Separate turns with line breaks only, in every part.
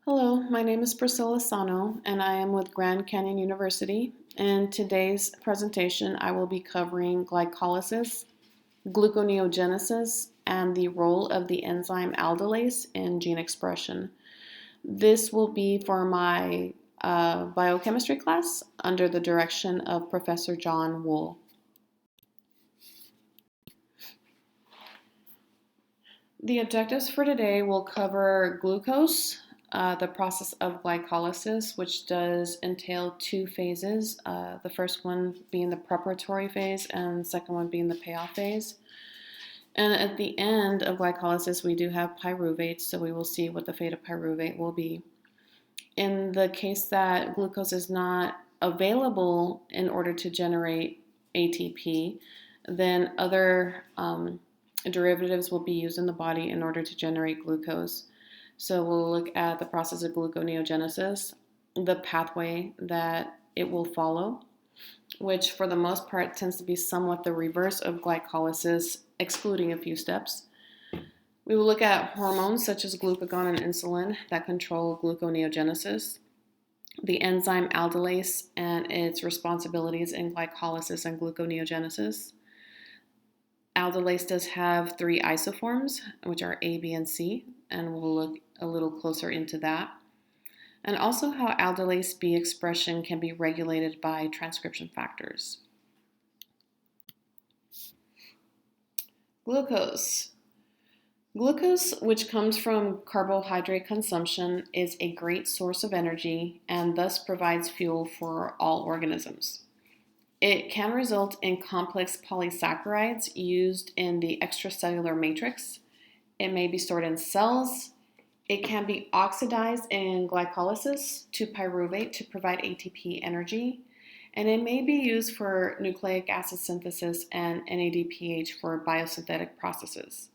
Hello, my name is Priscilla Sano, and I am with Grand Canyon University. In today's presentation, I will be covering glycolysis, gluconeogenesis, and the role of the enzyme aldolase in gene expression. This will be for my biochemistry class under the direction of Professor John Wool. The objectives for today will cover glucose, the process of glycolysis, which does entail two phases. The first one being the preparatory phase, and the second one being the payoff phase. And at the end of glycolysis, we do have pyruvate, so we will see what the fate of pyruvate will be. In the case that glucose is not available in order to generate ATP, then other derivatives will be used in the body in order to generate glucose. So we'll look at the process of gluconeogenesis, the pathway that it will follow, which for the most part tends to be somewhat the reverse of glycolysis, excluding a few steps. We will look at hormones such as glucagon and insulin that control gluconeogenesis, the enzyme aldolase and its responsibilities in glycolysis and gluconeogenesis. Aldolase does have three isoforms, which are A, B, and C, and we'll look a little closer into that. And also how aldolase B expression can be regulated by transcription factors. Glucose. Glucose, which comes from carbohydrate consumption, is a great source of energy and thus provides fuel for all organisms. It can result in complex polysaccharides used in the extracellular matrix. It may be stored in cells. It can be oxidized in glycolysis to pyruvate to provide ATP energy. And it may be used for nucleic acid synthesis and NADPH for biosynthetic processes.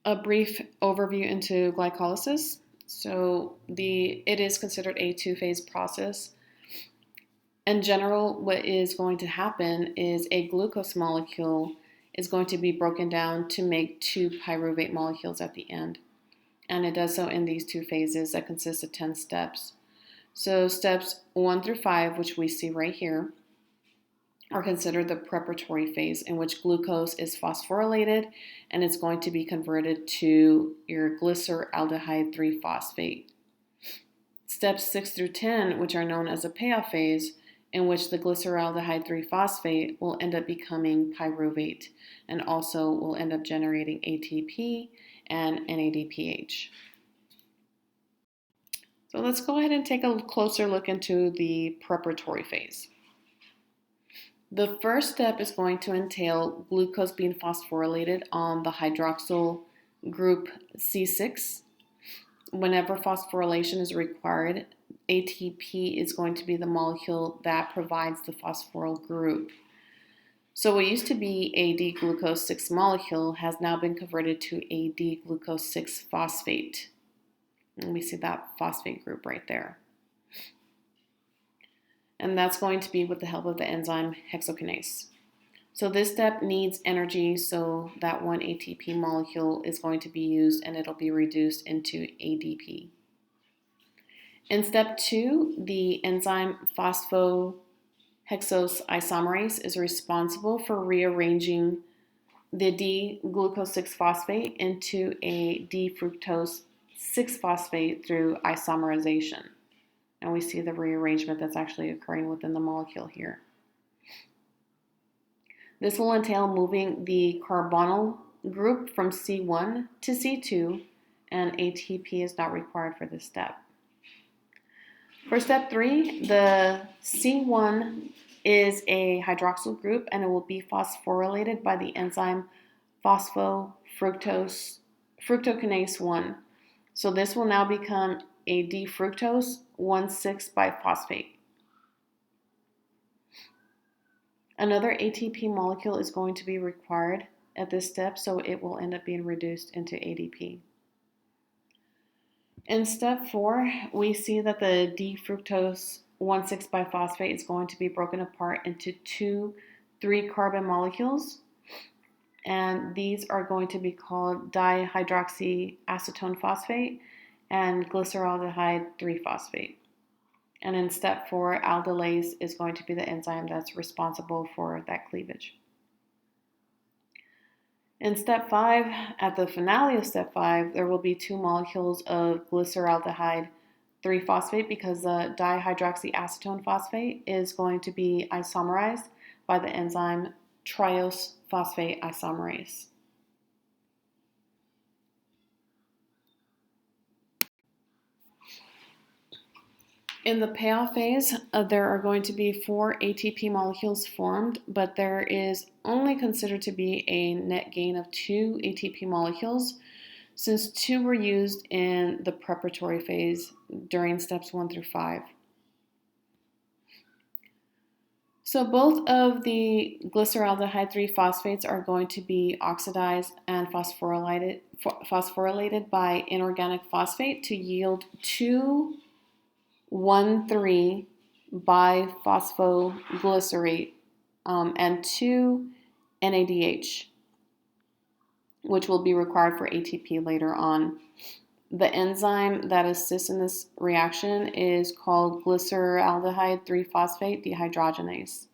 A brief overview into glycolysis. So it is considered a two-phase process. In general, what is going to happen is a glucose molecule is going to be broken down to make two pyruvate molecules at the end. And it does so in these two phases that consist of 10 steps. So steps 1 through 5, which we see right here, are considered the preparatory phase in which glucose is phosphorylated and it's going to be converted to your glyceraldehyde 3-phosphate. Steps 6 through 10, which are known as the payoff phase, in which the glyceraldehyde 3-phosphate will end up becoming pyruvate and also will end up generating ATP and NADPH. So let's go ahead and take a closer look into the preparatory phase. The first step is going to entail glucose being phosphorylated on the hydroxyl group C6. Whenever phosphorylation is required, ATP is going to be the molecule that provides the phosphoryl group. So what used to be a D-glucose 6 molecule has now been converted to a D-glucose 6 phosphate. And we see that phosphate group right there. And that's going to be with the help of the enzyme hexokinase. So this step needs energy, so that one ATP molecule is going to be used and it'll be reduced into ADP. In step 2, the enzyme phosphohexose isomerase is responsible for rearranging the D-glucose 6-phosphate into a D-fructose 6-phosphate through isomerization. And we see the rearrangement that's actually occurring within the molecule here. This will entail moving the carbonyl group from C1 to C2, and ATP is not required for this step. For step 3, the C1 is a hydroxyl group and it will be phosphorylated by the enzyme fructokinase 1. So this will now become a D-fructose 1,6-biphosphate. Another ATP molecule is going to be required at this step, so it will end up being reduced into ADP. In step 4, we see that the D-fructose 1,6-biphosphate is going to be broken apart into two 3-carbon molecules. and these are going to be called dihydroxyacetone phosphate and glyceraldehyde 3-phosphate. And in step 4, aldolase is going to be the enzyme that's responsible for that cleavage. In step 5, at the finale of step 5, there will be 2 molecules of glyceraldehyde 3-phosphate because the dihydroxyacetone phosphate is going to be isomerized by the enzyme triose phosphate isomerase. In the payoff phase, there are going to be 4 ATP molecules formed, but there is only considered to be a net gain of 2 ATP molecules since 2 were used in the preparatory phase during steps 1 through 5. So both of the glyceraldehyde 3-phosphates are going to be oxidized and phosphorylated by inorganic phosphate to yield 2,1,3 biphosphoglycerate and 2-NADH, which will be required for ATP later on. The enzyme that assists in this reaction is called glyceraldehyde 3-phosphate dehydrogenase.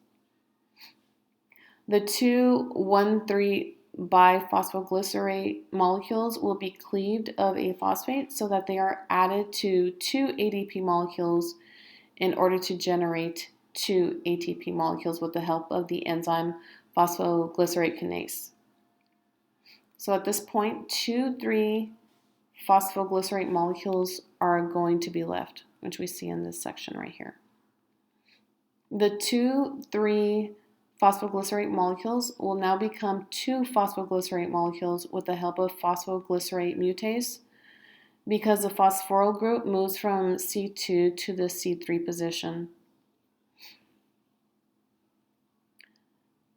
The 2,1,3 biphosphoglycerate molecules will be cleaved of a phosphate so that they are added to 2 ADP molecules in order to generate 2 ATP molecules with the help of the enzyme phosphoglycerate kinase. So at this point, 2,3 phosphoglycerate molecules are going to be left, which we see in this section right here. The 2,3 phosphoglycerate molecules will now become 2 phosphoglycerate molecules with the help of phosphoglycerate mutase because the phosphoryl group moves from C2 to the C3 position.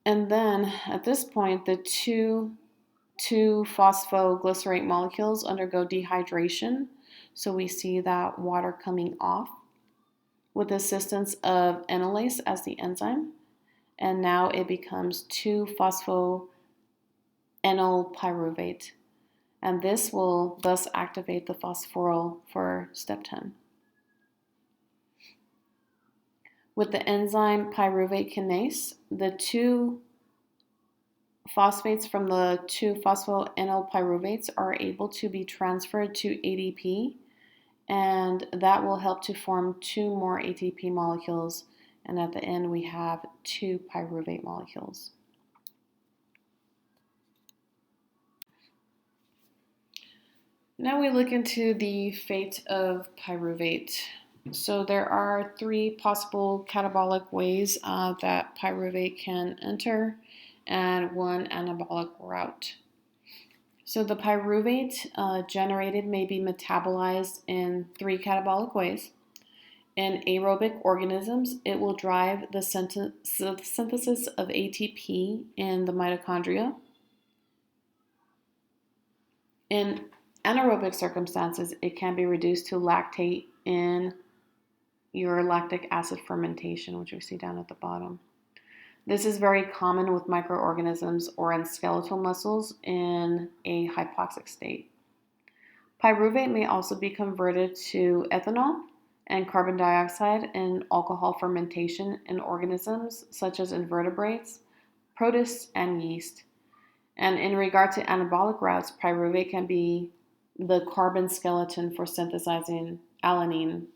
And then at this point, the 2 phosphoglycerate molecules undergo dehydration. So we see that water coming off with the assistance of enolase as the enzyme. And now it becomes 2-phosphoenolpyruvate. And this will thus activate the phosphoryl for step 10. With the enzyme pyruvate kinase, the 2 phosphates from the 2-phosphoenolpyruvates are able to be transferred to ADP, and that will help to form 2 more ATP molecules, and at the end we have 2 pyruvate molecules. Now we look into the fate of pyruvate. So there are 3 possible catabolic ways that pyruvate can enter, and 1 anabolic route. So the pyruvate generated may be metabolized in 3 catabolic ways. In aerobic organisms, it will drive the synthesis of ATP in the mitochondria. In anaerobic circumstances, it can be reduced to lactate in your lactic acid fermentation, which we see down at the bottom. This is very common with microorganisms or in skeletal muscles in a hypoxic state. Pyruvate may also be converted to ethanol and carbon dioxide in alcohol fermentation in organisms such as invertebrates, protists, and yeast. And in regard to anabolic routes, pyruvate can be the carbon skeleton for synthesizing alanine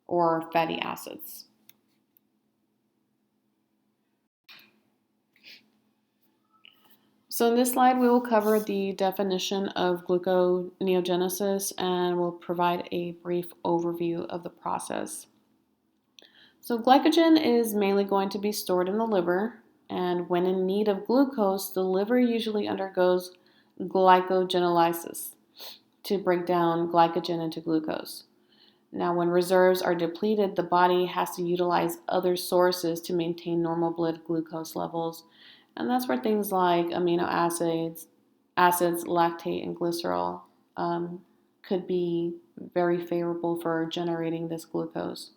or fatty acids. So in this slide, we will cover the definition of gluconeogenesis and we'll provide a brief overview of the process. So glycogen is mainly going to be stored in the liver, and when in need of glucose, the liver usually undergoes glycogenolysis to break down glycogen into glucose. Now, when reserves are depleted, the body has to utilize other sources to maintain normal blood glucose levels. And that's where things like amino acids, lactate, and glycerol could be very favorable for generating this glucose.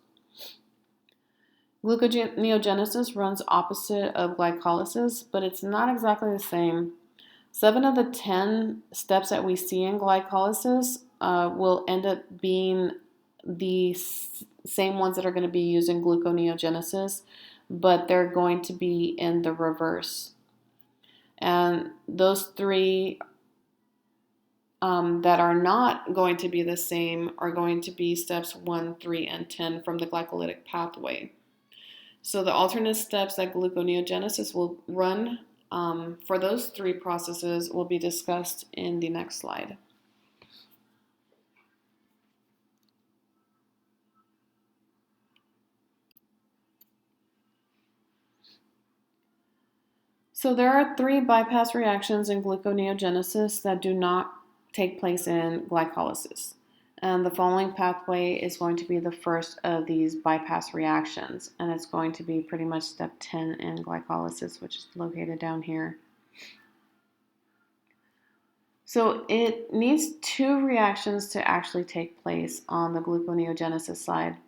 Gluconeogenesis runs opposite of glycolysis, but it's not exactly the same. 7 of the 10 steps that we see in glycolysis will end up being the same ones that are going to be used in gluconeogenesis, but they're going to be in the reverse. And those three that are not going to be the same are going to be steps 1, 3, and 10 from the glycolytic pathway. So the alternate steps that gluconeogenesis will run for those three processes will be discussed in the next slide. So there are 3 bypass reactions in gluconeogenesis that do not take place in glycolysis. And the following pathway is going to be the first of these bypass reactions, and it's going to be pretty much step 10 in glycolysis, which is located down here. So it needs 2 reactions to actually take place on the gluconeogenesis side.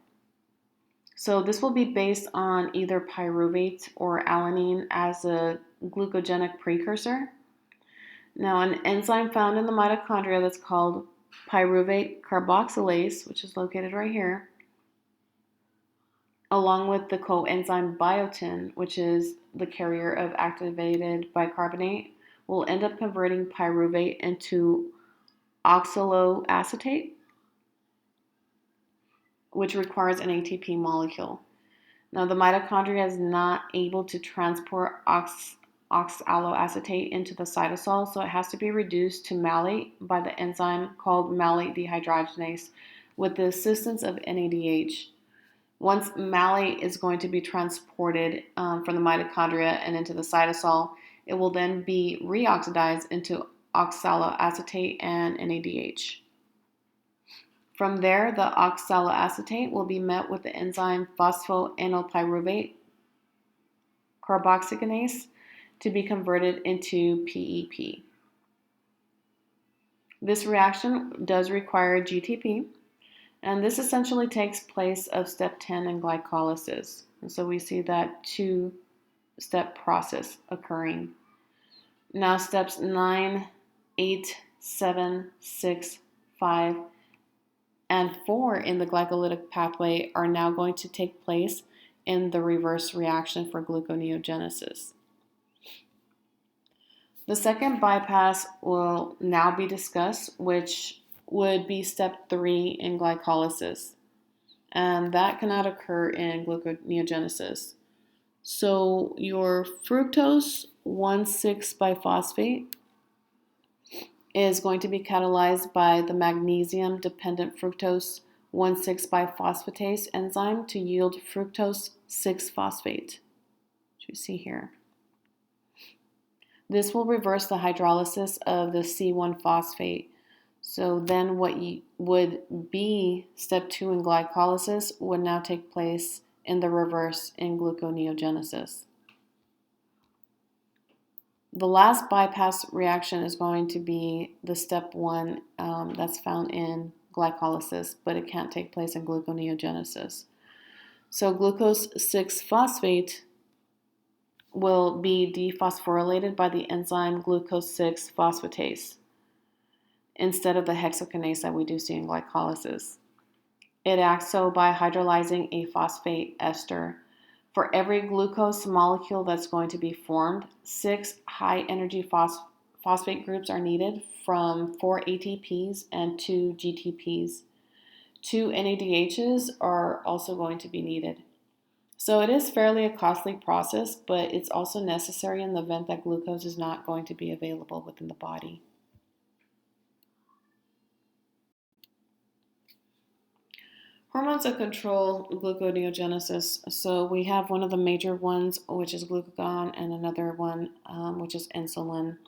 So this will be based on either pyruvate or alanine as a glucogenic precursor. Now, an enzyme found in the mitochondria that's called pyruvate carboxylase, which is located right here, along with the coenzyme biotin, which is the carrier of activated bicarbonate, will end up converting pyruvate into oxaloacetate, which requires an ATP molecule. Now, the mitochondria is not able to transport oxaloacetate into the cytosol, so it has to be reduced to malate by the enzyme called malate dehydrogenase with the assistance of NADH. Once malate is going to be transported from the mitochondria and into the cytosol, it will then be reoxidized into oxaloacetate and NADH. From there, the oxaloacetate will be met with the enzyme phosphoenolpyruvate carboxygenase to be converted into PEP. This reaction does require GTP, and this essentially takes place of step 10 in glycolysis. And so we see that 2-step process occurring. Now steps 9, 8, 7, 6, 5, and 4 in the glycolytic pathway are now going to take place in the reverse reaction for gluconeogenesis. The second bypass will now be discussed, which would be step 3 in glycolysis, and that cannot occur in gluconeogenesis. So your fructose 1,6-biphosphate is going to be catalyzed by the magnesium-dependent fructose 1,6-biphosphatase enzyme to yield fructose 6-phosphate, which you see here. This will reverse the hydrolysis of the C1-phosphate. So then what would be step 2 in glycolysis would now take place in the reverse in gluconeogenesis. The last bypass reaction is going to be the step 1 that's found in glycolysis, but it can't take place in gluconeogenesis. So glucose 6-phosphate will be dephosphorylated by the enzyme glucose 6-phosphatase instead of the hexokinase that we do see in glycolysis. It acts so by hydrolyzing a phosphate ester. For every glucose molecule that's going to be formed, 6 high-energy phosphate groups are needed from 4 ATPs and 2 GTPs. 2 NADHs are also going to be needed. So it is fairly a costly process, but it's also necessary in the event that glucose is not going to be available within the body. Hormones that control gluconeogenesis. So we have one of the major ones, which is glucagon, and another one, which is insulin.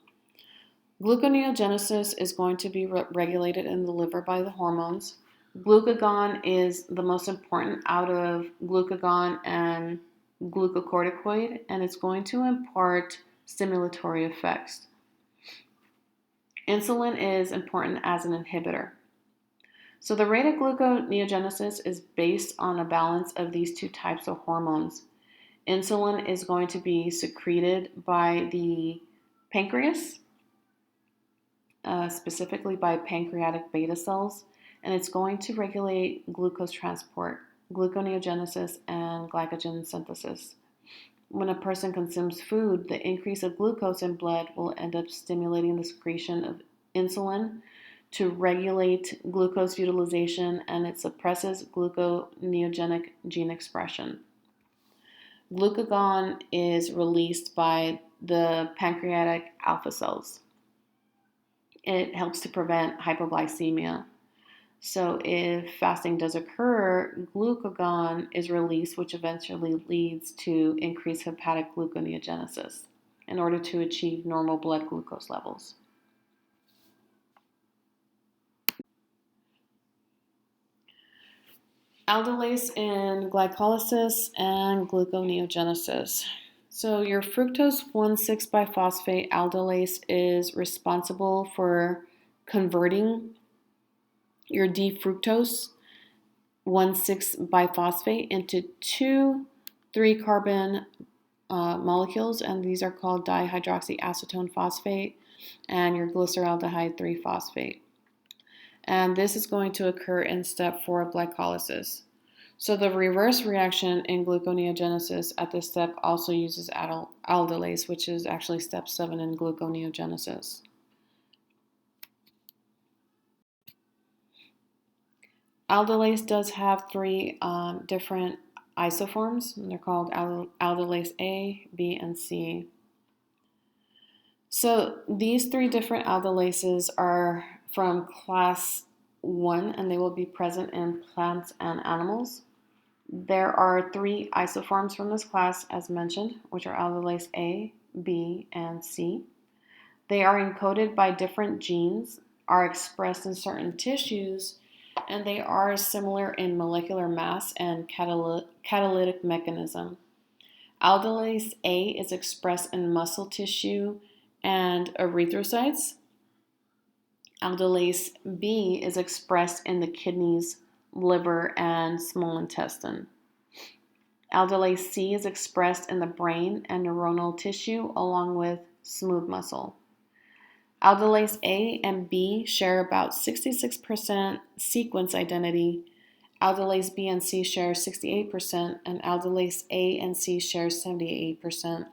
Gluconeogenesis is going to be regulated in the liver by the hormones. Glucagon is the most important out of glucagon and glucocorticoid, and it's going to impart stimulatory effects. Insulin is important as an inhibitor. So the rate of gluconeogenesis is based on a balance of these 2 types of hormones. Insulin is going to be secreted by the pancreas, specifically by pancreatic beta cells, and it's going to regulate glucose transport, gluconeogenesis, and glycogen synthesis. When a person consumes food, the increase of glucose in blood will end up stimulating the secretion of insulin to regulate glucose utilization, and it suppresses gluconeogenic gene expression. Glucagon is released by the pancreatic alpha cells. It helps to prevent hypoglycemia. So if fasting does occur, glucagon is released, which eventually leads to increased hepatic gluconeogenesis in order to achieve normal blood glucose levels. Aldolase in glycolysis and gluconeogenesis. So your fructose 1,6-biphosphate aldolase is responsible for converting your D-fructose 1,6-biphosphate into two 3-carbon molecules, and these are called dihydroxyacetone phosphate and your glyceraldehyde 3-phosphate. And this is going to occur in step 4 of glycolysis. So the reverse reaction in gluconeogenesis at this step also uses aldolase, which is actually step 7 in gluconeogenesis. Aldolase does have 3 different isoforms, and they're called aldolase A, B, and C. So these 3 different aldolases are from class 1, and they will be present in plants and animals. There are 3 isoforms from this class, as mentioned, which are aldolase A, B, and C. They are encoded by different genes, are expressed in certain tissues, and they are similar in molecular mass and catalytic mechanism. Aldolase A is expressed in muscle tissue and erythrocytes. Aldolase B is expressed in the kidneys, liver, and small intestine. Aldolase C is expressed in the brain and neuronal tissue along with smooth muscle. Aldolase A and B share about 66% sequence identity. Aldolase B and C share 68%, and aldolase A and C share 78%.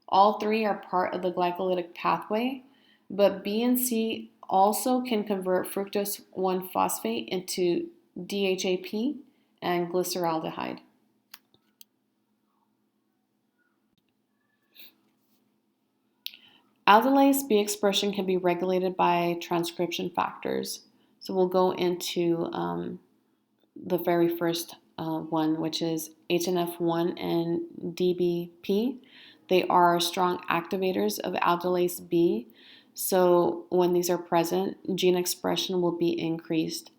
All 3 are part of the glycolytic pathway, but B and C also can convert fructose 1-phosphate into DHAP and glyceraldehyde. Aldolase B expression can be regulated by transcription factors. So we'll go into the very first one, which is HNF1 and DBP. They are strong activators of aldolase B. So when these are present, gene expression will be increased.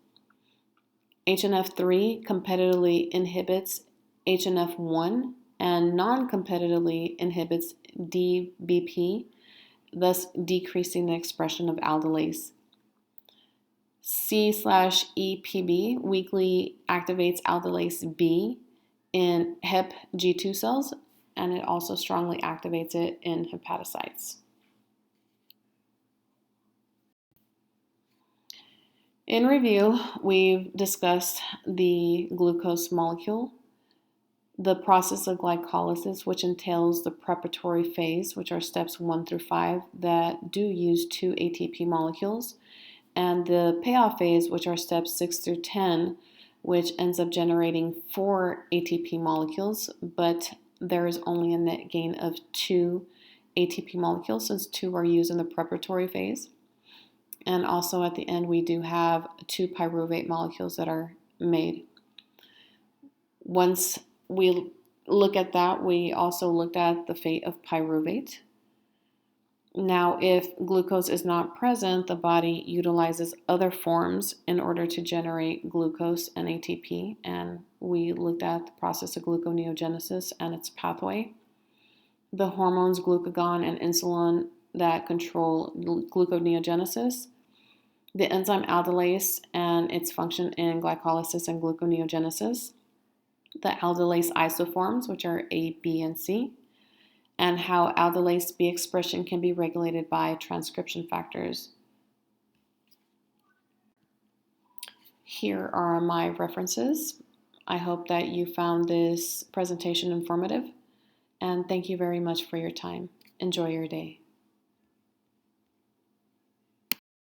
HNF3 competitively inhibits HNF1 and non-competitively inhibits DBP, thus decreasing the expression of aldolase. C/EPB weakly activates aldolase B in hep G2 cells, and it also strongly activates it in hepatocytes. In review, we've discussed the glucose molecule, the process of glycolysis, which entails the preparatory phase, which are steps 1 through 5 that do use 2 ATP molecules, and the payoff phase, which are steps 6 through 10, which ends up generating 4 ATP molecules, but there is only a net gain of 2 ATP molecules since 2 are used in the preparatory phase. And also at the end, we do have 2 pyruvate molecules that are made. Once we look at that, we also looked at the fate of pyruvate. Now, if glucose is not present, the body utilizes other forms in order to generate glucose and ATP, and we looked at the process of gluconeogenesis and its pathway. The hormones glucagon and insulin that control gluconeogenesis, the enzyme aldolase and its function in glycolysis and gluconeogenesis, the aldolase isoforms, which are A, B, and C, and how aldolase B expression can be regulated by transcription factors. Here are my references. I hope that you found this presentation informative, and thank you very much for your time. Enjoy your day.